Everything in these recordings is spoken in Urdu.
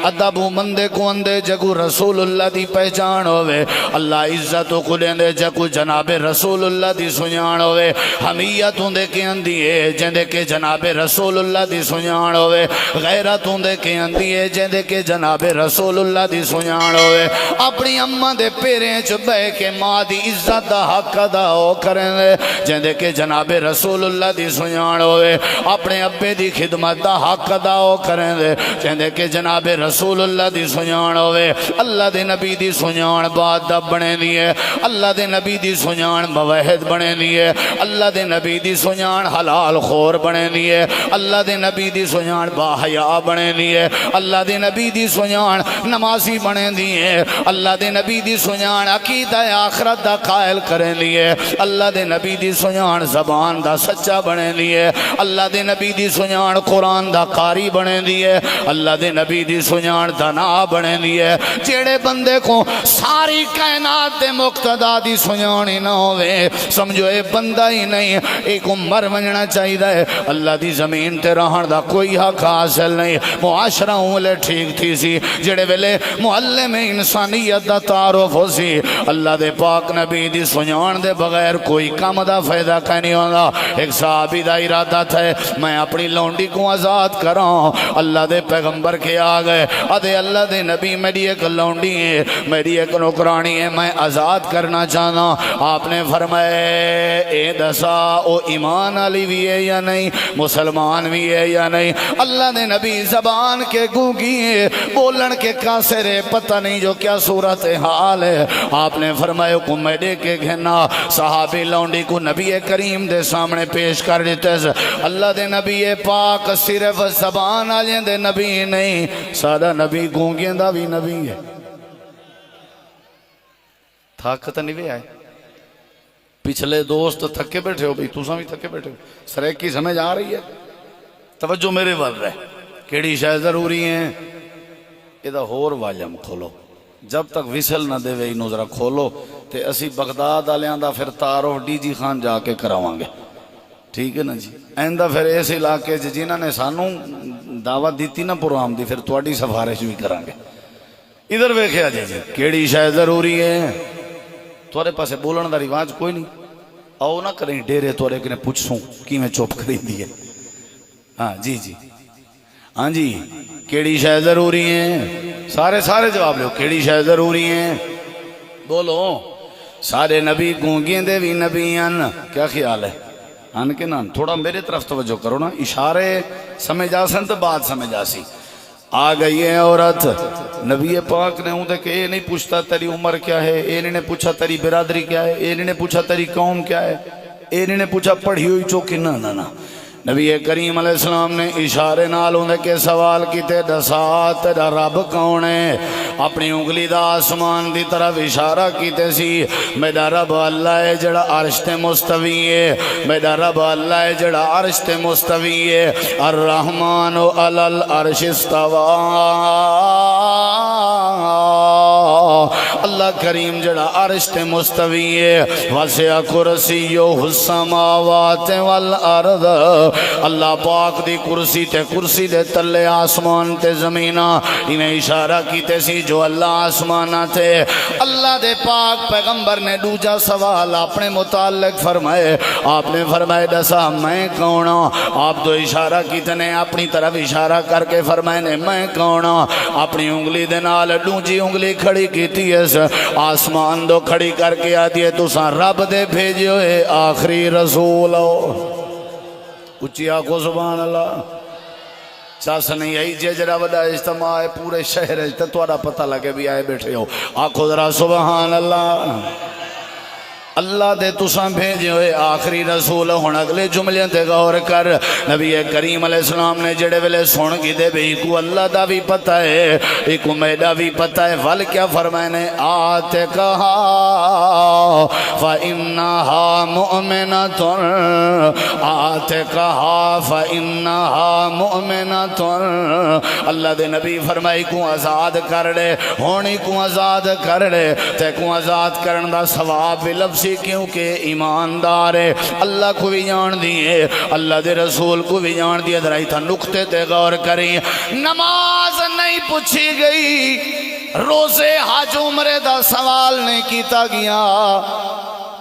ادب مندے کو اندے جگو رسول اللہ دی پہچان ہوئے اللہ عزت کو لیندے جگو جناب رسول اللہ دی سنجان ہوئے حمیت ہوندے کے اندیے جندے کے جناب رسول اللہ دی سنجان ہوئے غیرت ہوندے کے اندیے جندے کے جناب رسول اللہ دی سنجان ہوئے اپنی اماں دے پیریں چ بہ کے ماں دی عزت دا حق ادا ہو کریں دے جندے کے جناب رسول اللہ دی سنجان ہوئے اپنے ابے دی خدمت دا حق ادا ہو کریں دے جندے کے جناب رسول اللہ دی سنجان ہوئے اللہ دے نبی دی سنجان بات دب بنے دیئے اللہ دے نبی دی سنجان موحد بنے دیئے اللہ دے نبی دی سنجان حلال خور بنے دیئے اللہ دے نبی دی سنجان باحیا بنے دیئے اللہ دے نبی دی سنجان نمازی بنے دیئے اللہ دے نبی دی سنجان عقیدہ آخرت دا قائل کریں دیئے اللہ دے نبی دی سنجان زبان دا سچا بنے دیئے اللہ دے نبی دی سنجان قرآن دا قاری بنے دیئے اللہ دے نبی دی سنجان دنا بنے دیئے جیڑے بندے کو ساری کائنات دے مقتدا دی سنجانی نہ ہوئے سمجھو اے بندہ ہی نہیں ایک عمر ونجنا چاہی دے اللہ دی زمین تے رہن دا کوئی حق حاصل نہیں معاشرہ ہوں ٹھیک تھی سی جڑے ویلے محلے میں انسانیت دا تعارف ہو سی اللہ دے پاک نبی دی سنجان دے بغیر کوئی کام دا فائدہ کہیں ہوگا ایک صحابی دا ارادہ تھا میں اپنی لونڈی کو آزاد کراں اللہ دے پیغمبر کے آگئے ادھے اللہ دے نبی میری ایک لونڈی ہے میری ایک نوکرانی ہے میں آزاد کرنا چاہنا آپ نے فرمائے اے دسا او ایمان علی بھی ہے یا نہیں مسلمان بھی ہے یا نہیں اللہ دے نبی زبان کے گونگی ہے بولن کے کاسر ہے پتہ نہیں جو کیا صورت حال ہے آپ نے فرمائے کو میڈے کے گھنا صحابی لونڈی کو نبی کریم دے سامنے پیش کر دیتے اللہ دے نبی پاک صرف زبان آلیں دے نبی نہیں سادہ نبی گونگیں دا بھی نبی ہے تھاکت نہیں بھی آئے پچھلے دوست تھکے بیٹھے ہو بھئی توساں بھی تھکے بیٹھے ہو سریک کی سمجھ آ رہی ہے توجہ میرے ور رہے کیڑی شاید ضروری ہیں ادھا ہور واجم کھولو جب تک ویسل نہ دے وے انہوں ذرا کھولو تے اسی بغداد آلیاں دا پھر تعارف ڈی جی خان جا کے کراوانگے ٹھیک ہے نا جی ایندہ پھر ایسے علاقے جنہاں نے سانوں دعوت دیتی نا پروگرام دی پھر تواڈی سفارش بھی کرانگے ادھر ویکھیا جی کیڑی شاید ضروری ہے تھوڑے پاسے بولن دا رواج کوئی نہیں آؤ نہ کریں ڈیرے تھوڑے کنے پوچھوں کی میں چوپ کریں دیئے ہاں جی جی ہاں جی کیڑی شاید ضروری ہیں سارے جواب لو کیڑی شاید ضروری ہیں بولو سارے نبی گونگیں دے بھی نبی ان کیا خیال ہے ان کے نام تھوڑا میرے طرف توجہ کرو نا اشارے سمجھ آسن تو بات سمجھ آسی آ گئی ہے عورت نبی پاک نے ہوں دے کہ اے نہیں پوچھتا تیری عمر کیا ہے اے نہیں پوچھا تیری برادری کیا ہے اے نہیں پوچھا تیری قوم کیا ہے اے نہیں پوچھا پڑھی ہوئی چوکی نہ نبی کریم علیہ السلام نے اشارے نالوں دے کے سوال کیتے دسا تیرا رب کون ہے اپنی انگلی دا آسمان دی طرف اشارہ کیتے سی میرا رب اللہ ہے جڑا عرش تے مستوی ہے میرا رب اللہ ہے جڑا عرش تے مستوی ہے الرحمن علی العرش استوى اللہ کریم جڑا عرش تے مستوی ہے وسع کرسیہ السماوات والارض اللہ پاک دی کرسی تے کرسی دے تلے آسمان تے زمینہ انہیں اشارہ کیتے سی جو اللہ آسمانہ تے اللہ دے پاک پیغمبر نے دوجا سوال اپنے متعلق فرمائے آپ نے فرمائے دسا میں کونا آپ دو اشارہ کیتے نے اپنی طرف اشارہ کر کے فرمائے نے میں کونا اپنی انگلی دے نال دوجی انگلی کھڑی کیتی ہے آسمان دو کھڑی کر کے آتی ہے تو ساں رب دے بھیجے ہوئے آخری رسول ہو اچھی آنکھو سبحان اللہ چاس نہیں آئی جرا وڈا اجتماع ہے پورے شہر ہے تو آرہ پتہ لگے بھی آئے بیٹھے ہو آنکھو ذرا سبحان اللہ اللہ دے تساں بھیجے ہوئے آخری رسول ہون اگلے جملے تے غور کر نبی کریم علیہ السلام نے جڑے ویلے سن کی دے بھی کو اللہ دا بھی پتہ ہے ایکو میڈا بھی پتہ ہے ول کیا فرمائے نے آتے کہا فَإِنَّهَا مُؤْمِنَةٌ آتے کہا فَإِنَّهَا مُؤْمِنَةٌ اللہ دے نبی فرمائی کو آزاد کر لے ہونی کو آزاد کر لے تے کو آزاد کرن دا ثواب بھی لفظ پوچھی کیونکہ ایماندار ہے، اللہ کو بھی جان دیے، اللہ دے رسول کو بھی جان دیے۔ ذرا تھا نقطے تے غور کریں، نماز نہیں پوچھی گئی، روزے حج عمرے دا سوال نہیں کیتا گیا،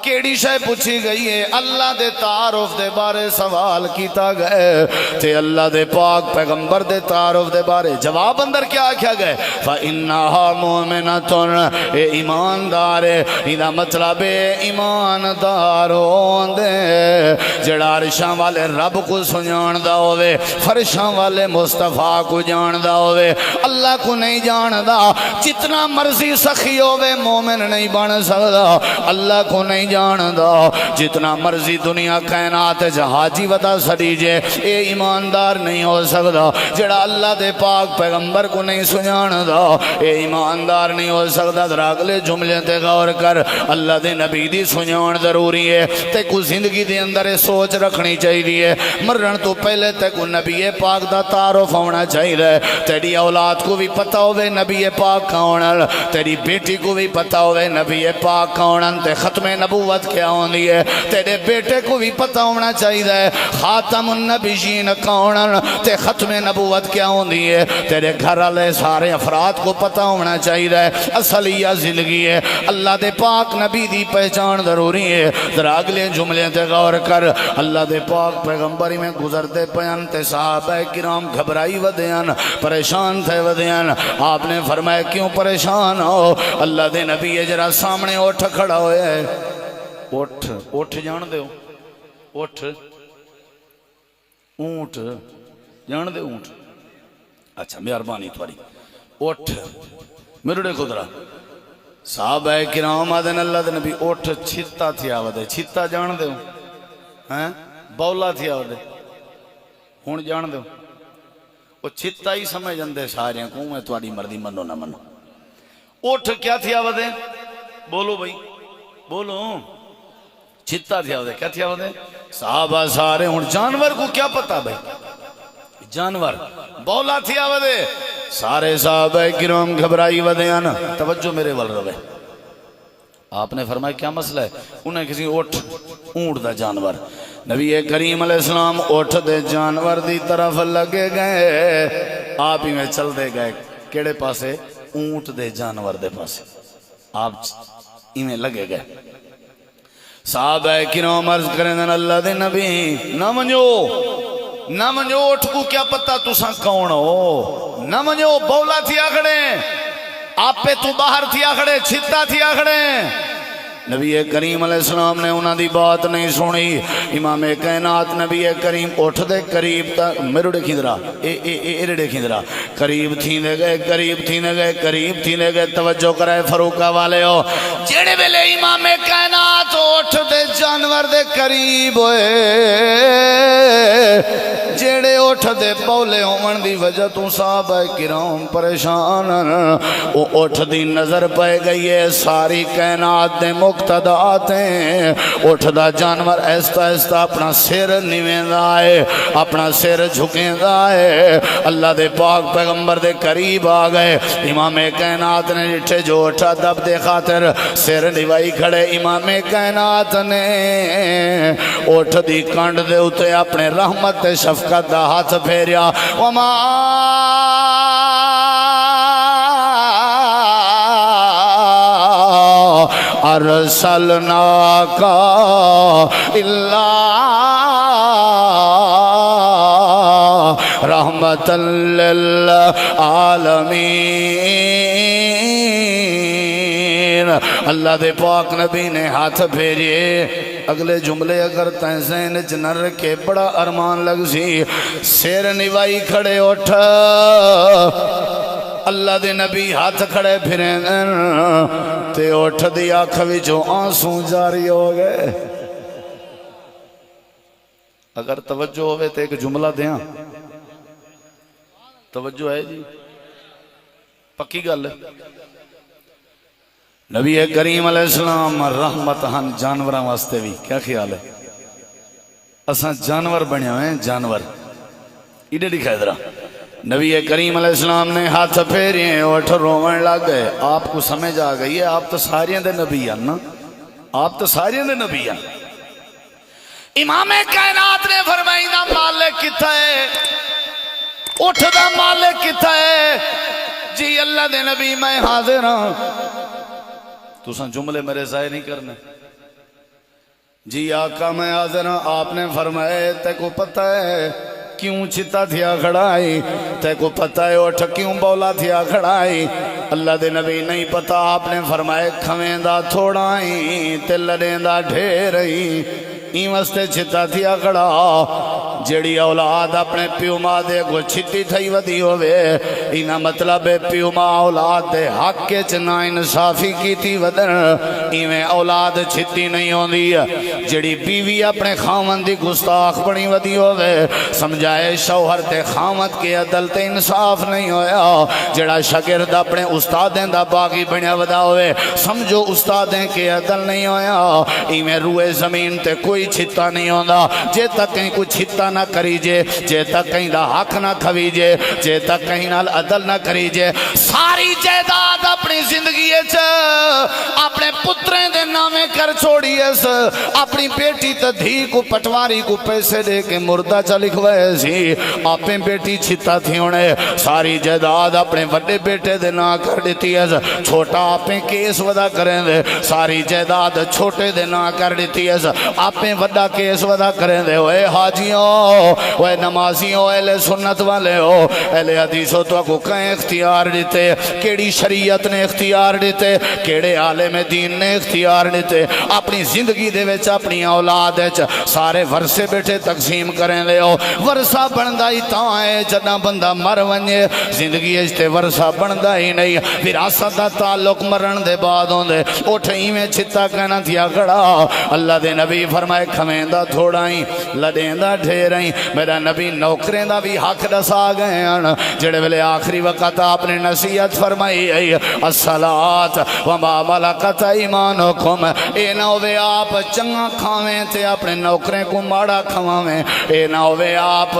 کیڑی شے پوچھی گئی ہے؟ اللہ دے تعارف دے بارے سوال کیتا گئے تے اللہ دے پاک پیغمبر دے تعارف دے بارے جواب اندر کیا کیا گئے؟ فَإِنَّهَا مُؤْمِنَةٌ، اے ایماندار ہے، ایدہ مطلب ایماندار ہوندے جڑا عرشاں والے رب کو سنجان دا ہوئے، فرشاں والے مصطفیٰ کو جان دا ہوئے، اللہ کو نہیں جان دا، جتنا مرضی سخی ہوئے مومن نہیں بن سکتا، اللہ کو نہیں جاندہ، جتنا مرضی دنیا کائنات جہاجی ودا سڑیجے، اے ایماندار نہیں ہو سکتا، جڑا اللہ دے پاک پیغمبر کو نہیں سنجاندہ، اے ایماندار نہیں ہو سکتا۔ در اگلے جملے تے غور کر، اللہ دے نبی دی سنجان ضروری ہے، تے کو زندگی دے اندر سوچ رکھنی چاہیے، مرن تو پہلے تے کو نبی پاک دا تعارف ہونا چاہیے، تیری اولاد کو بھی پتہ ہوئے نبی پاک کونن، تیری بیٹی کو بھی پتہ ہوئے نبی پاک کونن، تے ختم نبوت کیا ہوندی ہے، تیرے بیٹے کو بھی پتہ ہونا چاہیے خاتم النبیین کونن، تے ختم نبوت کیا ہوندی ہے، تیرے گھر والے سارے افراد کو پتہ ہونا چاہیے اصل یہ زندگی ہے، اللہ دے پاک نبی دی پہچان ضروری ہے۔ ذرا اگلے جملے تے غور کر، اللہ دے پاک پیغمبری میں گزرتے پیان تے صحابہ کرام گھبرائی ودیان، پریشان تھے ودیان، آپ نے فرمایا کیوں پریشان ہو؟ اللہ دے نبی جرا سامنے اٹھ کھڑا ہوئے ہے، اٹھ جان دے ہو، اٹھ اونٹ جان دے اونٹ، اچھا مہربانی تھوڑی، اٹھ میرے ڈے خدرہ صحابہ کرام آدھن اللہ دے نبی اٹھ چھتا تھی آوہ چھتا جان دے ہو، بولا تھی آوہ ہون جان دے وہ چھتا ہی سمجھ جاندے سارے کو، میں تھوڑی مردی منو نہ منو، اٹھ کیا تھی آوہ دے؟ بولو بھائی بولو، چھتا تھی آوہ دے، کیا تھی آوہ دے؟ صحابہ سارے ہون، جانور کو کیا پتا بھائی؟ جانور بولا تھی آوہ دے، سارے صحابہ کرام گھبرائی ودیان، توجہ میرے ول روے، آپ نے فرمایا کیا مسئلہ ہے؟ انہیں کسی اٹھ اونٹ دا جانور، نبی کریم علیہ السلام اٹھ دے جانور دی طرف لگے گئے، آپ ہی میں چل دے گئے، کیڑے پاسے؟ اونٹ دے جانور دے پاسے، آپ ہی میں لگے گئے۔ صحابہ کرام عرض کریں دن اللہ دے نبی نہ منجو اٹھ کو کیا پتا تساں کون ہو، نہ منجو بولا تھی آکھڑے، آپ پہ تو باہر تھی آکھڑے، چھتا تھی آکھڑے۔ نبی کریم علیہ السلام نے انہاں دی بات نہیں سنی، امام کائنات نبی کریم اٹھ دے قریب تک، میرے ڈے کھیندرا اے ڈے کھیندرا، قریب تھینے گئے قریب تھینے گئے قریب تھینے گئے، توجہ کرائے فروقہ والے ہو، جیڑے بلے امام کائنات اٹھ دے جانور دے قریب ہوئے، جیڑے اٹھ دے بولے ہومن دی وجہ تو صحابہ کرام پریشان، وہ اٹھ دی نظر پہ گئی ہے ساری کائنات دے مقتدات ہیں، اٹھ دا جانور ایستا ایستا اپنا سر نیویں دائے، اپنا سر جھکیں دائے، اللہ دے پاک پیغمبر دے قریب آگئے، امام کائنات نے جٹھے جو اٹھا دب دے خاطر سر نیوائی کھڑے، امام کائنات نے اٹھ دی کانڈ دے اتے اپنے رحمت شفقت دا ہاتھ پھیریا، وما ارسلناک الا رحمتا للعالمین۔ اللہ دے پاک نبی نے ہاتھ پھیریے، اگلے جملے اگر تین ذہن چ نہ رکھے بڑا ارمان لگ سی، سیر نوائی کھڑے اٹھ، اللہ دے نبی ہاتھ کھڑے پھریں تے اٹھ دی آنکھ وچوں آنسو جاری ہو گئے۔ اگر توجہ ہوئے تے ایک جملہ دیاں، توجہ ہے جی، پکی گل ہے۔ نبی کریم علیہ السلام رحمت ہن جانوراں واسطے بھی، کیا خیال ہے؟ اساں جانور بنے ہوئے ہیں، جانور ایڈے دکھائے درہ۔ نبی کریم علیہ السلام نے ہاتھ پھیرے اٹھ رومن لگ گئے، آپ کو سمجھ آ گئی ہے، آپ تو ساریاں دے نبی ہیں نا، آپ تو سارے دے نبی ہیں امام کائنات نے فرمائی دا مالک کتا ہے اٹھ دا مالک کتا ہے جی اللہ دے نبی میں حاضر ہوں تو سن جملے میرے ضائع نہیں کرنے جی آقا میں حاضر ہوں آپ نے فرمایا تے کو پتہ ہے کیوں چتا تھیا کھڑائی تے کو پتہ ہے اٹھ کیوں بولا تھیا کھڑائی اللہ دے نبی نہیں پتا آپ نے فرمایا کھویں دا تھوڑائی تے لڑیں دا ڈھیرئی این واسطے چتا تھیا کھڑا جڑی اولاد اپنے پیو ماں دے کو چھتی تھئی ودی ہوئے اینا مطلب ہے پیو ماں اولاد دے حق کے چنا انصافی کی تھی ودن ایویں اولاد چھتی نہیں ہوندی جڑی بیوی اپنے خامن دی گستاخ بنی ودی ہوئے سمجھائے شوہر تے خامت کے عدل تے انصاف نہیں ہویا جڑا شاگرد اپنے استادیں دا باغی بنیا ودا ہوئے سمجھو استادیں کے عدل نہیں ہویا ایویں روئے زمین تے کوئی چھتا نہیں ہوندا جے تک کہیں کوئی چھتا نہ کریجے جے تک کہیں دا حق نہ کھویجے جے تک کہیں نال عدل نہ کریجے ساری جائیداد اپنی زندگی اپنے پتریں دے نامے کر چھوڑی اپنی بیٹی تدھی کو پٹواری کو پیسے دے کے مردہ چا لکھوائے سی اپنے بیٹی چھتا تھی ہونے ساری جائیداد اپنے وڈے بیٹے دے نا کر دیتی ہے چھوٹا اپنے کیس ودا کریں دے ساری جائیداد چھوٹے دے نا کر دیتی ہے اپنے وڈا کیس ودا کریں دے ہوئے حاجیوں ہوئے نمازیوں اہل سنت والے ہو اہل حدیثوں تو کو کہیں اختیار دیتے کیڑی شریعت نے اختیار دیتے کیڑے عالم دین نے اختیار دیتے اپنی زندگی دے وچ اپنی اولاد وچ سارے ورثے بیٹھے تقسیم کریں لے ہو ورثہ بندا ہی تاں ہے جداں بندہ مر ونجے زندگی وچ تے ورثہ بندا ہی نہیں وراثت دا تعلق مرن دے بعد ہوندے اٹھیں میں چھتا کہنا تھیا کھڑا اللہ دے نبی فرمائے کھویں دا تھوڑا ہی لڑیں دا ڈھیریں میرا نبی نوکریں دا بھی حق دسا گئے ہیں جڑے ویلے آخری وقت آپ نے نصیحت فرمائی ہے الصلاۃ وما ملکت ایمانکم اے نہ ہوئے آپ چنگا کھاویں تے اپنے نوکریں کو ماڑا کھواویں اے نہ ہوئے آپ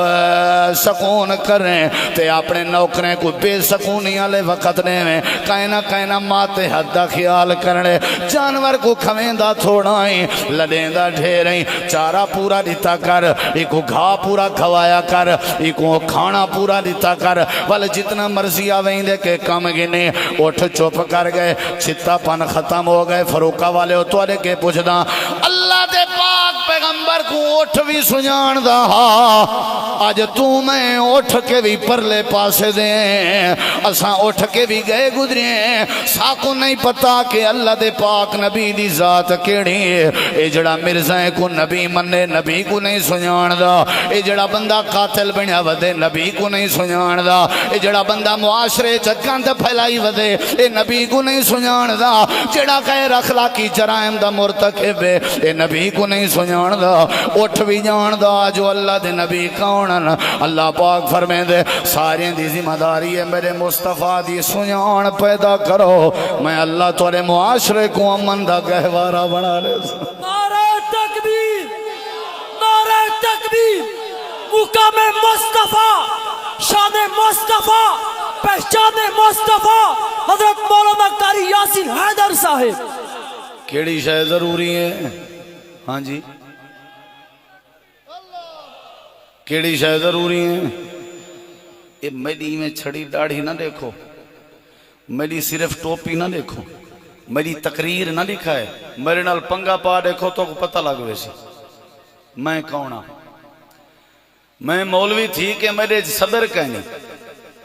سکون کریں تے اپنے نوکریں کو بے سکونی والے وقت نے میں کائنا ماتے حد دا خیال کرنے جانور کو کھویں دا تھوڑا ہی لڑیں دا ڈھیریں چارہ پورا دیتا کر ایکو گھا پورا کھوایا کر ایکو کھانا پورا دیتا کر والے جتنا مرضی آویں دے کے کام گنے اٹھ چوپ کر گئے چھتا پن ختم ہو گئے فروکہ والے اتوارے کے پوچھ دا اللہ دے پاک پیغمبر کو اٹھ بھی سنجان دا آج تو میں اٹھ کے بھی پرلے پاسے دیں اساں اٹھ کے بھی گئے گزریں ساکو نہیں پتا کہ اللہ دے پاک نبی دی ذات کیڑی اے جڑا مرزائیں کو نبی مننے نبی کو نہیں سنجان دا اے جڑا بندہ قاتل بنیا ودے نبی کو نہیں سنجان دا اے جڑا بندہ معاشرے چکاند پھیلائی ودے اے نبی کو نہیں سنجان دا جڑا غیر اخلاقی جرائم دا مرتکب اے نبی کو نہیں سنجان دا اٹھ بھی جان دا جو اللہ دے نبی کونن اللہ پاک فرمائے دے سارے دی ذمہ داری ہے میرے مصطفیٰ دی سنجان پیدا کرو میں اللہ تورے معاشرے کو امن دا گہوارہ بنا لے نعرہ تکبیر نعرہ تکبیر مقام مصطفیٰ شان مصطفیٰ پہچان مصطفیٰ حضرت مولانا قاری یاسین حیدر صاحب کیڑی شے ضروری ہے ہاں جی کیڑی شے ضروری ہے یہ میری میں چھڑی داڑھی نہ دیکھو میری صرف ٹوپی نہ دیکھو میری تقریر نہ لکھا ہے میرے نال پنگا پا دیکھو تو پتہ لگ ویسی میں کونہ میں مولوی تھی کہ میرے صدر کہنی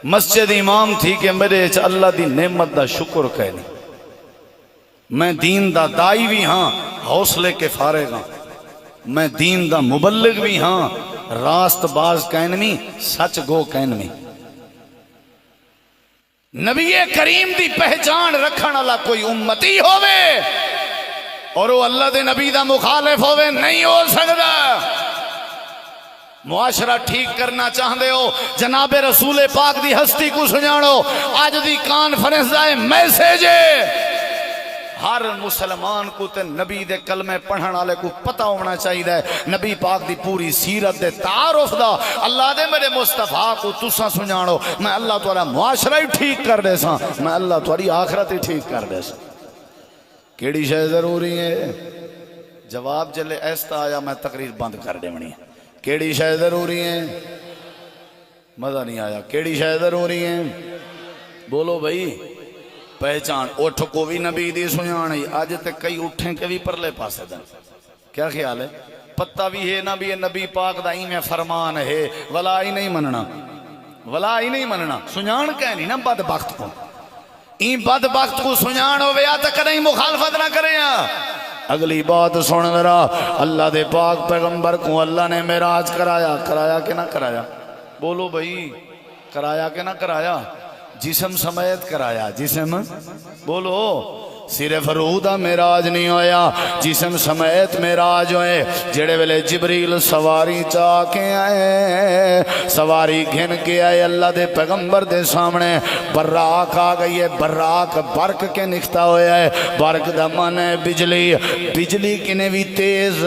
مسجد امام تھی کہ میرے اللہ دی نعمت دا شکر کہنی میں دین دا دائی بھی ہاں حوصلے کے فارغ ہاں میں دین دا مبلغ بھی ہاں راست باز کہنمی سچ گو کہنمی نبی کریم دی پہچان رکھن والا کوئی امتی ہووے اور وہ اللہ دے نبی دا مخالف ہووے نہیں ہو سکتا معاشرہ ٹھیک کرنا چاہندے ہو جناب رسول پاک دی ہستی کو سنجانو آج دی کانفرنس دائے میسیج ہر مسلمان کو تے نبی دے کلمے پڑھن والے کو پتہ ہونا چاہیے نبی پاک دی پوری سیرت دے تعارف دا اللہ دے میرے مصطفیٰ کو تساں سنجانو میں اللہ تعالی معاشرہ ہی ٹھیک کر دے ساں میں اللہ تعالی آخرت ہی ٹھیک کر دے ساں کیڑی شے ضروری ہے جواب جلے ایسا آیا میں تقریر بند کر دیونی کیڑی شے ضروری ہے مزہ نہیں آیا کیڑی شے ضروری ہے بولو بھائی پہچان اٹھ کو بھی نبی دی سنیان آج تے کئی اٹھیں کے بھی پرلے پاسے دن کیا خیال ہے پتہ بھی ہے نہ بھی ہے نبی پاک دا میں فرمان ہے ولا ہی نہیں مننا ولا ہی نہیں مننا سنیان کہنی نا بدبخت کو این بدبخت کو سنیان ہوئے آتا کدیں مخالفت نہ کریں اگلی بات سن ذرا اللہ دے پاک پیغمبر کو اللہ نے معراج کرایا کرایا کہ نہ کرایا بولو بھائی کرایا کہ نہ کرایا جسم سمیت کرایا جسم بولو صرف روح دا معراج نہیں ہویا جسم سمیت معراج ہوئے جڑے ویلے جبریل سواری چاہ کے آئے سواری گھن کے آئے اللہ دے پیغمبر دے سامنے براق آ گئی ہے براق برق کے نکھتا ہویا ہے برق دا من ہے بجلی بجلی کنے بھی تیز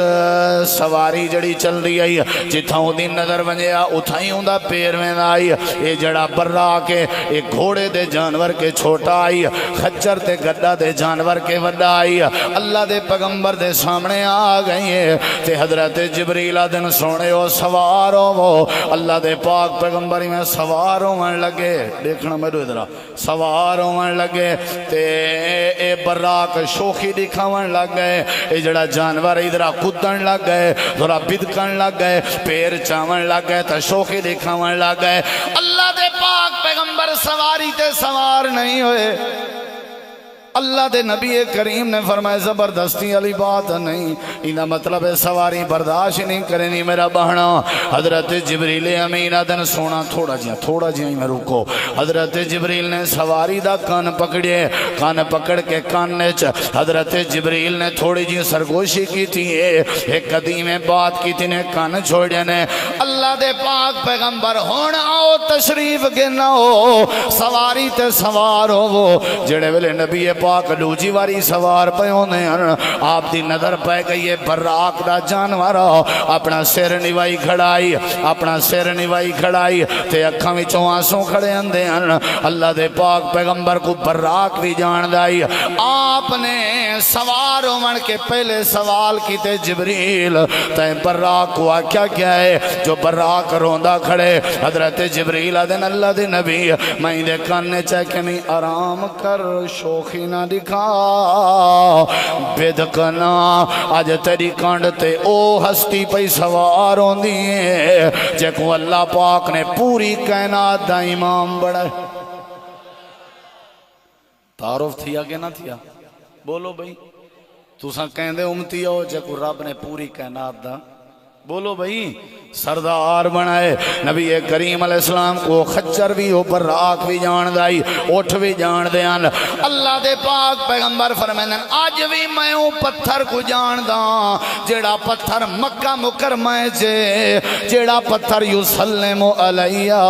سواری جڑی چل رہی ہے جتھاؤں دی نظر بنیا اتھائیں ہوں دا پیر میں آئی یہ جڑا براق ہے ایک گھوڑے دے جانور کے چھوٹا آئی خچر تے گڈا دے جانور کے وڈا آئی اللہ دے پیغمبر دے سامنے آ گئی ہے تے حضرت جبریل دن سونے ہو سوار ہو اللہ دے پاک پیغمبر میں سوار ہونے لگے دیکھنا میرے ادھر سوار ہونے لگے تے اے براق شوخی دکھاون لگ گئے اے جڑا جانور ادھر کودن لگ گئے ذرا بدکن لگ گئے پیر چاون لگ گئے تے شوخی دکھاون لگ گئے اللہ دے پاک پیغمبر سواری تے سوار نہیں ہوئے اللہ دے نبی کریم نے فرمایا زبردستی علی بات نہیں انہا مطلب ہے سواری برداشت نہیں کرنی میرا بہنا حضرت جبریل امین دن سونا تھوڑا جی میں رکو حضرت جبریل نے سواری دا کان پکڑے کان پکڑ کے کان نیچ حضرت جبریل نے تھوڑی جی سرگوشی کی تھی ایک قدیم بات کی تھی نے کان چھوڑے نے اللہ دے پاک پیغمبر ہونا آؤ تشریف گنا ہو سواری تے سوار ہو وہ جڑے ویلے نبی پاک لوجی واری سوار پہ ہونے ہیں آپ دی نظر پہ گئی ہے براق دا جانورا اپنا سیر نوائی کھڑائی اپنا سیر نوائی کھڑائی تے اکھاں وچوں آنسوں کھڑے اندے ہیں اللہ دے پاک پیغمبر کو براق بھی جان دائی آپ نے سوار ہون کے پہلے سوال کی تے جبریل تے براق کو آکھیا کیا ہے جو براق روندہ کھڑے حضرت جبریل دن اللہ دے نبی میں دے کاننے چاہے میں آرام کر شوخی نہ دکھا بدکنا آج تیری کانڈ تے او ہستی پہ سوار ہوں دیئے جے کو اللہ پاک نے پوری کائنات دا امام بڑھائے تعارف تھیا کہ نہ تھیا بولو بھئی تو ساں کہندے امتی ہو جے کو رب نے پوری کائنات دا بولو بھئی سردار بنائے نبی کریم علیہ السلام کو خچر بھی ہو براق بھی جان دائی اٹھ بھی جان دیان اللہ دے پاک پیغمبر فرمائیں آج بھی میں ہوں پتھر کو جان دا جیڑا پتھر مکہ مکرمہ جے جیڑا پتھر یسلم علیہ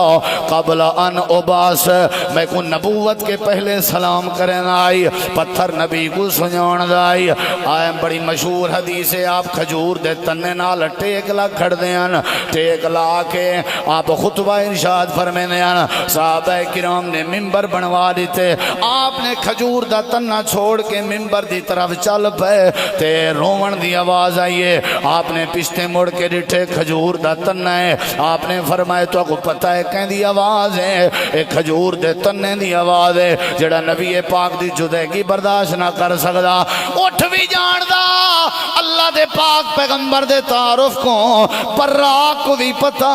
قبل ان اباس میں کو نبوت کے پہلے سلام کریں آئی پتھر نبی کو سنجان دائی آئے بڑی مشہور حدیث ہے آپ کھجور دے تنے نال ٹیک لگ کھڑ دیان ٹیک لا کے آپ خطبہ ارشاد فرمینے آنا صحابہ کرام نے ممبر بنوا دیتے آپ نے کھجور دا تنہ چھوڑ کے ممبر دی طرف چل پے تے رومن دی آواز آئیے آپ نے پشتے مڑ کے ڈٹھے کھجور دا تنہ ہے آپ نے فرمائے تو کو پتہ ہے کہیں دی آواز ہے ایک کھجور دے تنہ دی آواز ہے جڑا نبی پاک دی جدگی برداشت نہ کر سکدا اٹھ بھی جان دا اللہ دے پاک پیغمبر دے تعارف کو براق کو بھی پتا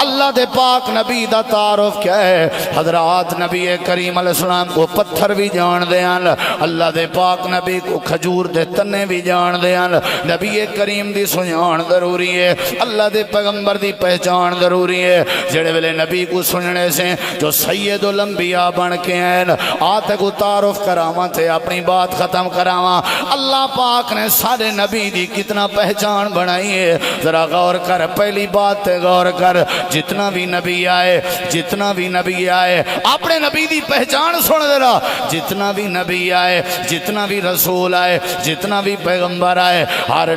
اللہ دے پاک نبی دا تعارف کیا ہے حضرات نبی کریم علیہ السلام کو پتھر بھی جان دیان اللہ دے پاک نبی کو کھجور دے تنے بھی جان دیان نبی کریم دی سنیان ضروری ہے اللہ دے پیغمبر دی پہچان ضروری ہے جڑے ویلے نبی کو سننے سے جو سید الانبیاء بن کے ہیں آتے کو تعارف کراما تھے اپنی بات ختم کراما اللہ پاک نے سارے نبی دی کتنا پہچان بنائی ہے ذرا غور کر پہلی پہلی بات تے غور کر، جتنا بھی نبی آئے، جتنا بھی نبی آئے، اپنے نبی دی پہچان سن ذرا، جتنا بھی نبی آئے، جتنا بھی رسول آئے، جتنا بھی پیغمبر آئے، ہر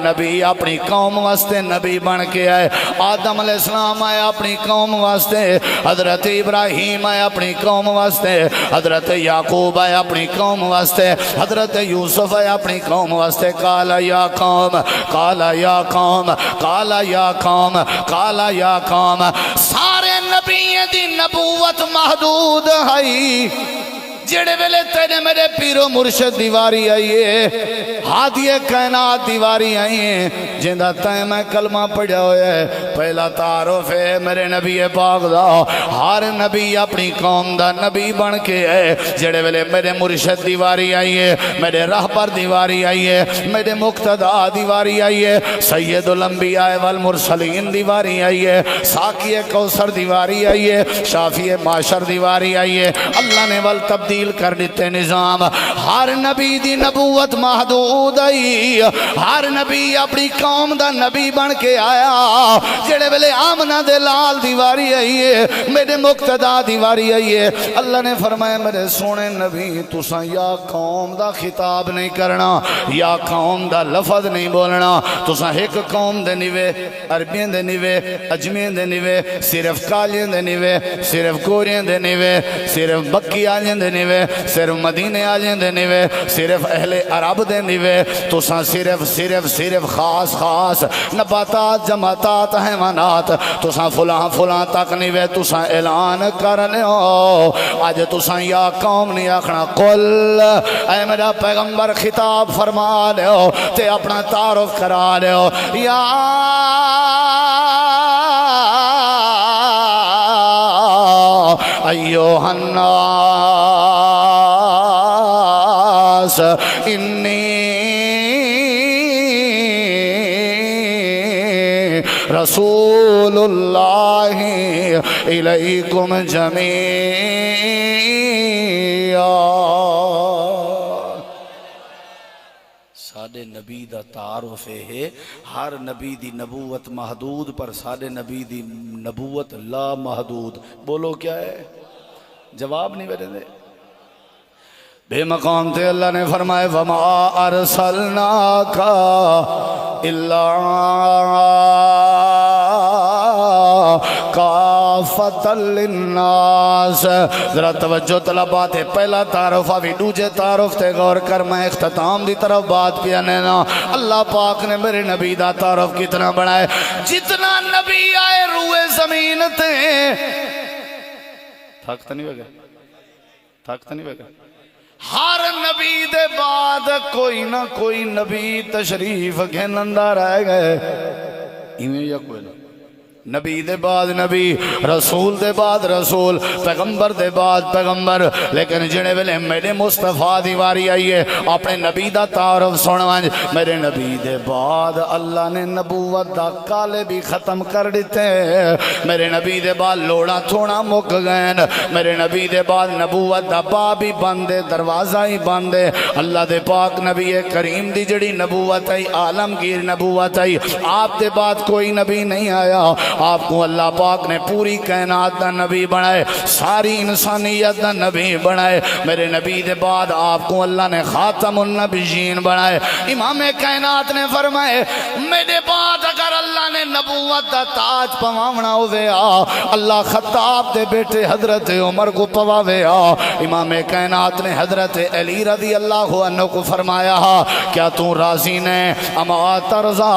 نبی اپنی قوم واسطے نبی بن کے آئے۔ آدم علیہ السلام آئے اپنی قوم واسطے، حضرت ابراہیم آئے اپنی قوم واسطے، حضرت یعقوب آئے اپنی قوم واسطے، حضرت یوسف آئے اپنی قوم واسطے۔ قالا یا قوم، قالا یا قوم، قالا یا قوم، قالا یا قوم۔ سارے نبیوں دی نبوت محدود ہے، جڑے ویلے تیرے میرے پیرو مرشد دیواری آئیے، ہادی کائنات دیواری آئیے، جندہ تائیں میں کلمہ پڑھا ہوئے ہے، پہلا تعارف ہے میرے نبی پاک دا۔ ہر نبی اپنی قوم دا نبی بن کے ہے، جڑے ویلے میرے مرشد دیواری آئیے، میرے رہبر دیواری آئیے، میرے مقتدہ دیواری آئیے، سید الانبیاء والمرسلین دیواری آئیے، ساقی کوثر دیواری آئیے، شافی معاشر دیواری آئیے۔ اللہ نے ول تبدیل کر دیتے نظام۔ ہر نبی دی نبوت محدود آئی، ہر نبی اپنی قوم دا نبی بن کے آیا۔ جڑے ویلے آمنہ دے لال دیواری آئیے، میرے مقتدہ دیواری آئیے، اللہ نے فرمایا میرے سونے نبی تساں یا قوم دا خطاب نہیں کرنا، یا قوم دا لفظ نہیں بولنا، تساں ایک قوم دے نیوے، عربین دے نیوے، اجمین دے نیوے، صرف کالین دے نیوے، صرف گورین دے نیوے، صرف مکی آلین دے نیوے، صرف مدینے آلین دے نیوے، صرف اہل عرب دے نیوے، تساں صرف خاص نباتات جماعتات حیوانات، تساں فلاں تک نیوے، تساں اعلان کرنے ہو۔ آج تساں یا قوم نہیں آکھنا، قل اے میرا پیغمبر خطاب فرما لے ہو تے اپنا تعارف کرا لے ہو، یا ایوہ الناس انی رسول اللہ الیکم جمیعا۔ ساڈے نبی دا تعارف ہے، ہر نبی دی نبوت محدود، پر ساڈے نبی دی نبوت لا محدود۔ بولو کیا ہے؟ جواب نہیں میرے دے بے مقام تھے۔ اللہ نے فرمائے وَمَا أَرْسَلْنَاكَ إِلَّا کافۃ للناس۔ ذرا توجہ طلبات ہے، پہلا تعارف آوی، دوجے تعارف تے غور کر، میں اختتام دی طرف بات پیا نینا۔ اللہ پاک نے میرے نبی دا تعارف کتنا بڑھائے، جتنا نبی آئے روئے زمین تے تھک تو نہیں ہوگا، ہر نبی دے بعد کوئی نہ کوئی نبی تشریف گھنندہ رہ گئے، ایویں یا کوئی نہ، نبی دے بعد نبی، رسول دے بعد رسول، پیغمبر دے بعد پیغمبر۔ لیکن جنے ویلے میرے مصطفیٰ دیواری آئیے، اپنے نبی دا تعارف سنوانج، میرے نبی دے بعد اللہ نے نبوت دا کالے بھی ختم کر دیتے، میرے نبی دے بعد لوڑا تھوڑا مک گئے، میرے نبی دے بعد نبوت دا باب ہی بندے، دروازہ ہی بندے۔ اللہ دے پاک نبی کریم دی جڑی نبوت آئی، عالمگیر نبوت آئی، آپ دے بعد کوئی نبی نہیں آیا، آپ کو اللہ پاک نے پوری کائنات دا نبی بنائے، ساری انسانیت دا نبی بنائے۔ میرے نبی دے بعد آپ کو اللہ نے خاتم النبیین بنائے۔ امام کائنات نے فرمائے میرے بعد اگر اللہ نے نبوت دا تاج پواونا ہوئے اللہ خطاب دے بیٹے حضرت عمر کو پواوے۔ امام کائنات نے حضرت علی رضی اللہ عنہ کو فرمایا کیا تو راضی نے اما ترضا،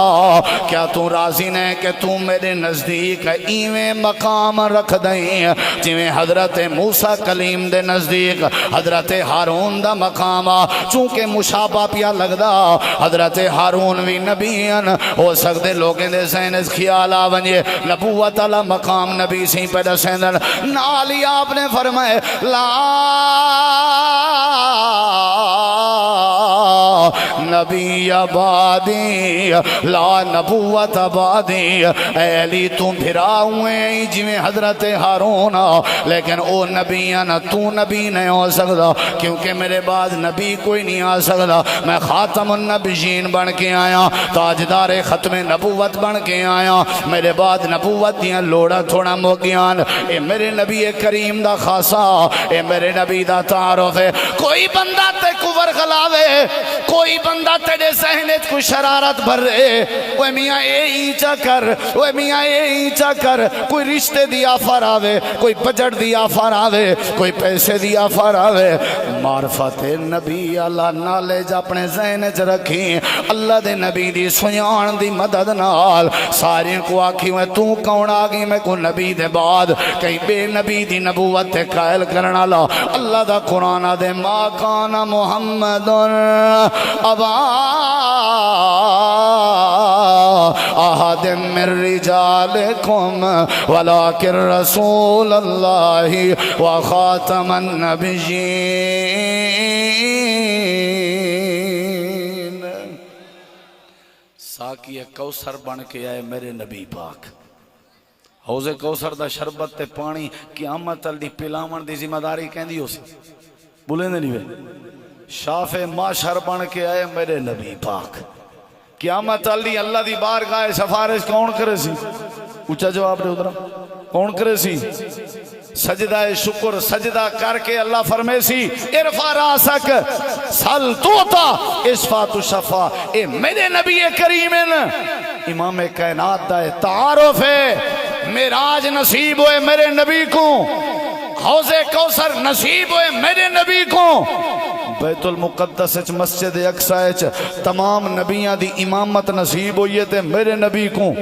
کیا تو راضی نے کہ تو میرے نزدیک ایویں مقام رکھ دیں جویں حضرت موسیٰ کلیم دے نزدیک حضرت ہارون دا مقام، چونکہ مشابہ پیا لگدا حضرت ہارون بھی نبیان ہو سکتے، لوگیں دے ذہن اس خیال آونجے نبوت علی مقام نبی سی پیدا سیندن نالی۔ آپ نے فرمائے لا نبی آبادی لا نبوت آبادی، اے علی تو پھرا ہوئے جویں حضرت ہارون، لیکن او نبی نہ تو نبی نہیں ہو سکتا، کیونکہ میرے بعد نبی کوئی نہیں آ سکتا، میں خاتم النبیین بن کے آیا، تاجدار ختم نبوت بن کے آیا، میرے بعد نبوت دیاں لوڑا تھوڑا موگیان، اے میرے نبی کریم دا خاصا، اے میرے نبی دا تعارف ہے۔ کوئی بندہ تے کفر خلاوے، کوئی بندہ تیرے ذہنت کو شرارت بھر رہے، اوے میاں اے ہی چا کر، اوے میاں اے ہی چا کر، کوئی رشتے دی آفر آوے، کوئی بجٹ دی آفر آوے، کوئی پیسے دی آفر آوے، معرفت نبی اللہ نالج اپنے ذہن چ رکھی، اللہ دے نبی دی سنیان دی مدد نال سارے کو آکھی میں تو کون آگی میں کو نبی دے بعد کئی بے نبی دی نبوت تے قائل کرنا لا، اللہ دا قرآن دے ما کان محمد ابا احد من رجالکم ولکن رسول اللہ وخاتم النبیین۔ ساکی کوثر بن کے آئے میرے نبی پاک، حوض کوثر دا شربت تے پانی قیامت دی پلاون دی ذمہ داری کہندی ہو سی، بولیں دے نہیں وے، شاف معاشر بن کے آئے میرے نبی پاک، قیامت دی اللہ دی بارگاہ سفارش کون کرے سی؟ اونچا جواب دے ادھر، کون کرے سی؟ سجدہ شکر سجدہ کر کے اللہ فرمے سی ارفع راسک سل توتا اشفا تشفا، اے میرے نبی کریم امام کائنات دا تعارف ہے، معراج نصیب ہوئے میرے نبی کو، حوض کوثر نصیب ہوئے میرے نبی کو، بیت المقدس اچ مسجد اقصی اچ تمام نبیاں دی امامت نصیب ہوئی تے میرے نبی کو،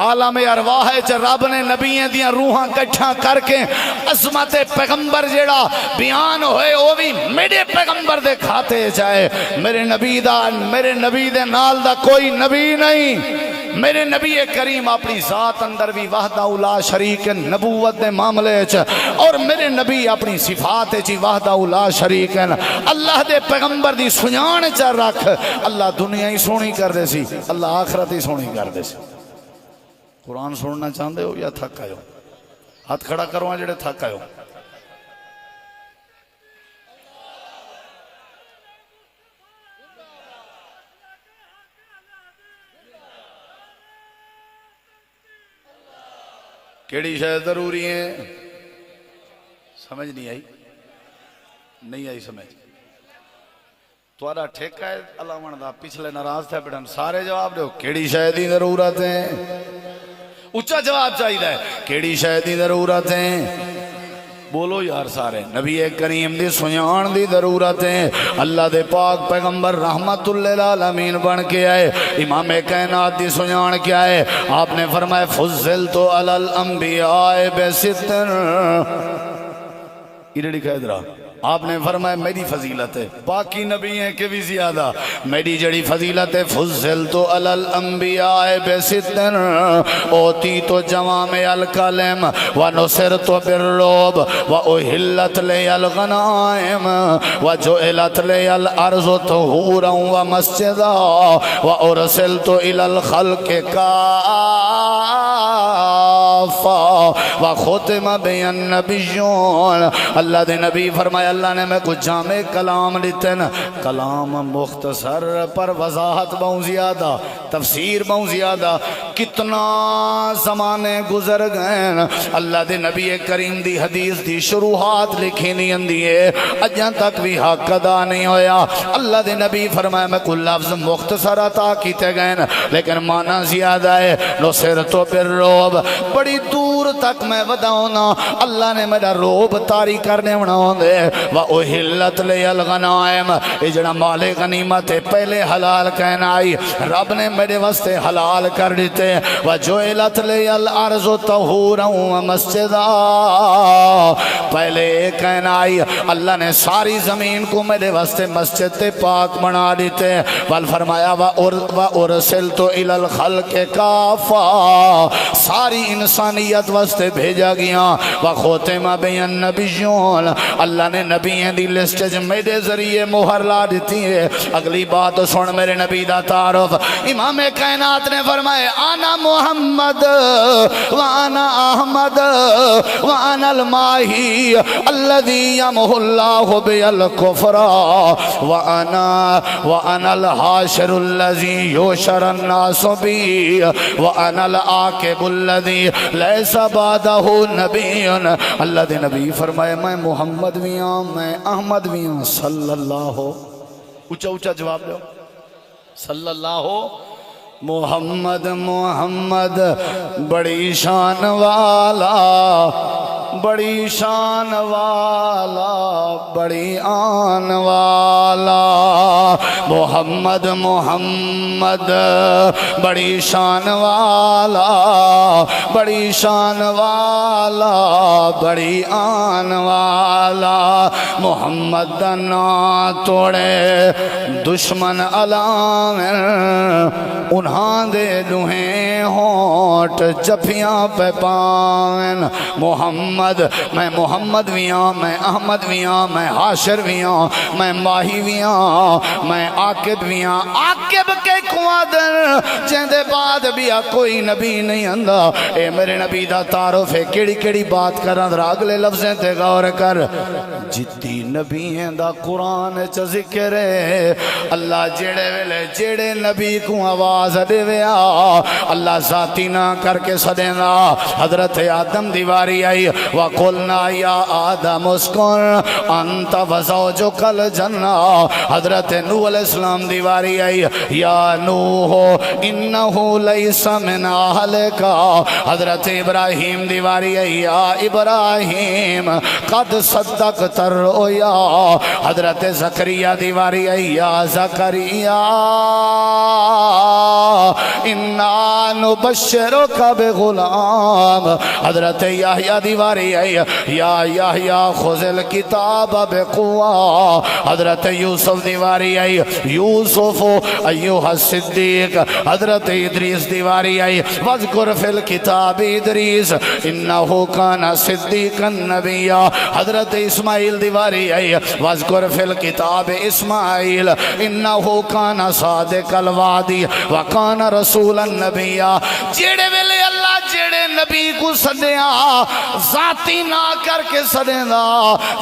عالم ارواح اچ رب نے نبیاں دیاں روحاں کٹھا کر کے عظمت پیغمبر جیڑا بیان ہوئے وہ بھی میرے پیغمبر دے کھاتے جائے، میرے نبی دے نال دا کوئی نبی نہیں، میرے نبی کریم اپنی ذات اندر بھی وحدہ لا شریک نبوت دے معاملے چ، اور میرے نبی اپنی صفات چ وحدہ لا شریک اللہ دے پیغمبر دی سنان چ رکھ، اللہ دنیا ہی سونی کر دے سی، اللہ آخرت ہی سونی کر دے سی۔ قرآن سننا چاہتے ہو یا تھک آئے ہو؟ ہاتھ کھڑا کرو جڑے تھک آئے ہو۔ کیڑی شاید ضروری ہے؟ سمجھ نہیں آئی؟ نہیں آئی سمجھ؟ توارا ٹھیکہ ہے اللہ وندہ پچھلے ناراض تھے بیٹھن سارے جواب دے ہو کیڑی شاید دی ضرورت ہے؟ اچھا جواب چاہیے ہے کیڑی شاید دی ضرورت ہے؟ بولو یار سارے، نبی کریم دی سنیان دی ضرورت ہے، اللہ دے پاک پیغمبر رحمت للعالمین بن کے آئے، امام کائنات دی سنیان کیا ہے؟ آپ نے فرمایا فضلت علی الانبیاء بستر، ایڈی کہہ درہ آپ نے فرمایا میری فضیلت ہے، باقی نبی ہیں کہ بھی زیادہ، میری جڑی فضیلت ہے فضلت علی الانبیاء بستر اوتیت جوامع الکلم ونصرت بالرعب واحلت لی الغنائم وجعلت لی الارض طہورا ومسجدا وارسلت الی الخلق کافا وختم بی النبیون۔ اللہ دے نبی فرمایا اللہ نے میں کچھ جامع کلام لیتے نا، کلام مختصر پر وضاحت بہت زیادہ، تفسیر بہت زیادہ، کتنا زمانے گزر گئے، اللہ دے نبی کریم دی حدیث دی شروحات لکھی نہیں اندی ہے، اجاں تک بھی حق ادا نہیں ہویا۔ اللہ دے نبی فرمایا میں کل لفظ مختصر عطا کیتے گئے لیکن معنی زیادہ ہے، نصرت بالرعب، بڑی دور تک میں وداؤنا، اللہ نے میرا روب طاری کرنے وناؤں دے، وَأُحِلَّتْ لِيَ الْغَنَائِمَ، اجڑا مال غنیمت پہلے حلال کہنا آئی، رب نے میرے واسطے حلال کر دیتے، وجعلت لی الارض طہورا ومسجدا، پہلے ایک کہنا آئی اللہ نے ساری زمین کو میرے واسطے مسجد تے پاک بنا دیتے، بل فرمایا وَأُرْسِلْتُ إِلَى الْخَلْقِ كَافَّةً، ساری انسانیت واسطے بھیجا گیا، وَخُتِمَ بِهِ النَّبِيُّونَ، اللہ نے نبیوں دی لسٹ میرے ذریعے مہر لا دیتی ہے۔ اگلی بات سن میرے نبی دا تعارف، امام کائنات نے فرمائے آنا محمد وانا احمد وانا الماہی الذی یمحو اللہ بی الکفر وانا الحاشر الذی یحشر الناس بی وانا العاقب الذی لیس بعدہ نبی۔ اللہ دے نبی فرمائے میں محمد بھی ہوں، میں احمد بھی ہوں، صلی اللہ، اونچا اونچا جواب دو، صلی اللہ محمد محمد بڑی شان والا، بڑی شان والا، بڑی آن والا، محمد محمد بڑی شان والا، بڑی شان والا، بڑی آن والا، محمد نا توڑے دشمن علامن، انہاں دے لوہیں ہونٹ جفیاں پہ پاون، محمد میں محمد بھی ہوں، میں احمد بھی ہوں، میں حاشر بھی ہوں، میں ماہی بھی ہوں، میں عاقب بھی ہوں، عاقب کے کوادر جہدے بعد بھی کوئی نبی نہیں اندہ۔ اے میرے نبی دا تعارف ہے، کیڑی کیڑی بات کرن در اگلے لفظیں تے غور کر، جتی نبی ہیں دا قرآن چا ذکر ہے، اللہ جڑے ویلے جڑے نبی کو آواز دے ویا اللہ ذاتی نہ کر کے صدینا۔ حضرت آدم دیواری آئی وَقُلْنَا يَا آدَمُ اسْكُنْ أَنْتَ وَزَوْجُكَ الْجَنَّةَ، حضرت نوح علیہ السلام دیواری آئی یا نوح إِنَّهُ لَيْسَ مِنْ أَهْلِكَ، حضرت ابراہیم دیواری آئی یا ابراہیم قد صدقت الرؤیا، حضرت زکریا دیواری آئی یا زکریا اِنَّا نُبَشِّرُكَ بِغُلَامٍ، حضرت یحییٰ دیواری آئی یا یحییٰ خُذِ الْکِتَابَ بِقُوَّةٍ، حضرت یوسف دیواری آئی یوسف ایوہ الصدیق، حضرت ادریس دیواری آئی وَاذْكُرْ فِي الْكِتَابِ ادریس اِنَّهُ كَانَ صِدِّيقًا نَبِيًّا، حضرت اسماعیل دیواری آئی وَاذْكُرْ فِي الْكِتَابِ اسماعیل اِنَّهُ كَانَ صَادِقَ الْوَعْدِ وَكَانَ رَسُولًا نَبِيًّا۔ جیڑے ویلے اللہ جیڑے نبی کو صدیاں ذاتی نہ کر کے صدینا،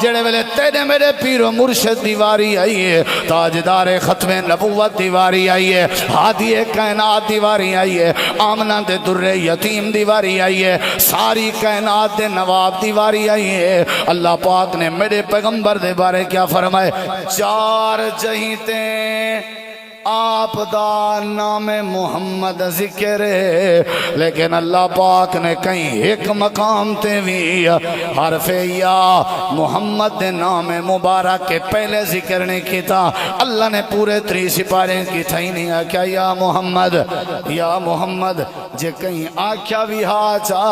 جیڑے ویلے تیرے میرے پیر و مرشد دیواری آئیے، تاجدار ختم نبوت دیواری آئیے، ہادی کائنات دیواری آئیے، آمنہ دے در یتیم دیواری آئیے، ساری کائنات دے نواب دیواری آئیے۔ اللہ پاک نے میرے پیغمبر دے بارے کیا فرمائے، چار جہیتیں آپ دا نام محمد ذکر ہے، لیکن اللہ پاک نے کہیں ایک مقام تے بھی حرف یا محمد دے نام مبارک کے پہلے ذکر نہیں کیتا۔ اللہ نے پورے 3 سپارے کی تھا ہی نہیں آکھا یا محمد، جے کہیں آکھا بھی ہاچا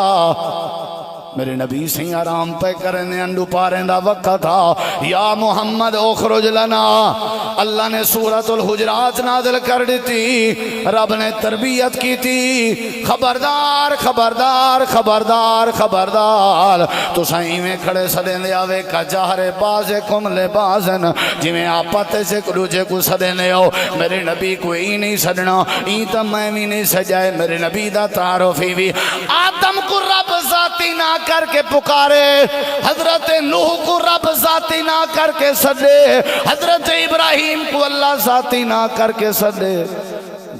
میرے نبی سے آرام پہ کرنے انڈو پاریں دا وقت تھا، یا محمد اخرج لنا، اللہ نے سورۃ الحجرات نازل کر دیتی، رب نے تربیت کی تھی، خبردار خبردار خبردار خبردار، تو سائیں میں کھڑے صدیں لے آوے کا جہر بازکم لبازن، جی میں آپاتے سے کلوجے کو صدیں لے آو، میرے نبی کو ہی نہیں صدنا، ہی تم میں بھی نہیں سجائے، میرے نبی دا تعارفی بھی، آدم کو رب ذاتی نہ کر کے پکارے، حضرت نوح کو رب ذاتی نہ کر کے صدے، حضرت ابراہیم کو اللہ ذاتی نہ کر کے صدے،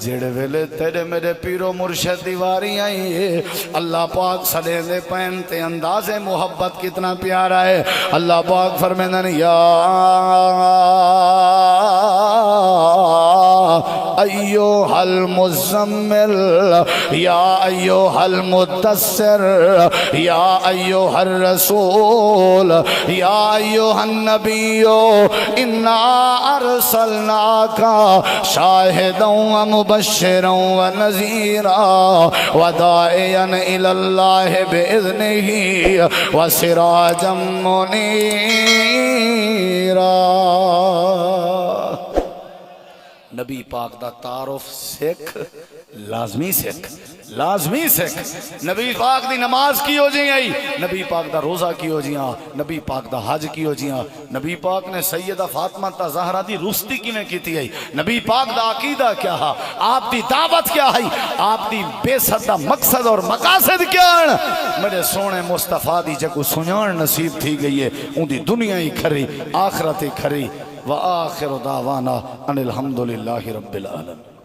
جڑے ویلے تیرے میرے پیرو مرشد دیواری آئی ہے، اللہ پاک صدے دے پہنتے انداز محبت کتنا پیارا ہے۔ اللہ پاک فرمیدن یا ایھا المزمل یا ایھا المدثر یا ایھا الرسول یا ایھا النبی انا ارسلناک شاہدا ومبشرا ونذیرا وداعیا الی اللہ باذنہ وسراجا منیرا۔ نبی پاک دا تعارف سکھ، لازمی سکھ، لازمی سکھ۔ نبی پاک دی نماز کی ہو جائیں آئی، نبی پاک دا روزہ کی ہو جائیں، نبی پاک دا حج کی ہو جائیں، نبی پاک نے سیدہ فاطمہ تا زہرہ دی رستی کی میں کیتی آئی، نبی پاک دا عقیدہ کیا ہے، آپ دی دعوت کیا ہے، آپ دی بے صدہ مقصد اور مقاصد کیا ہے۔ میرے سونے مصطفیٰ دی جگہ سنیان نصیب تھی گئی ہے، ان دی دنیا ہی کھری آخرت ہی کھری۔ وآخر دعوانا ان الحمدللہ رب العالمین۔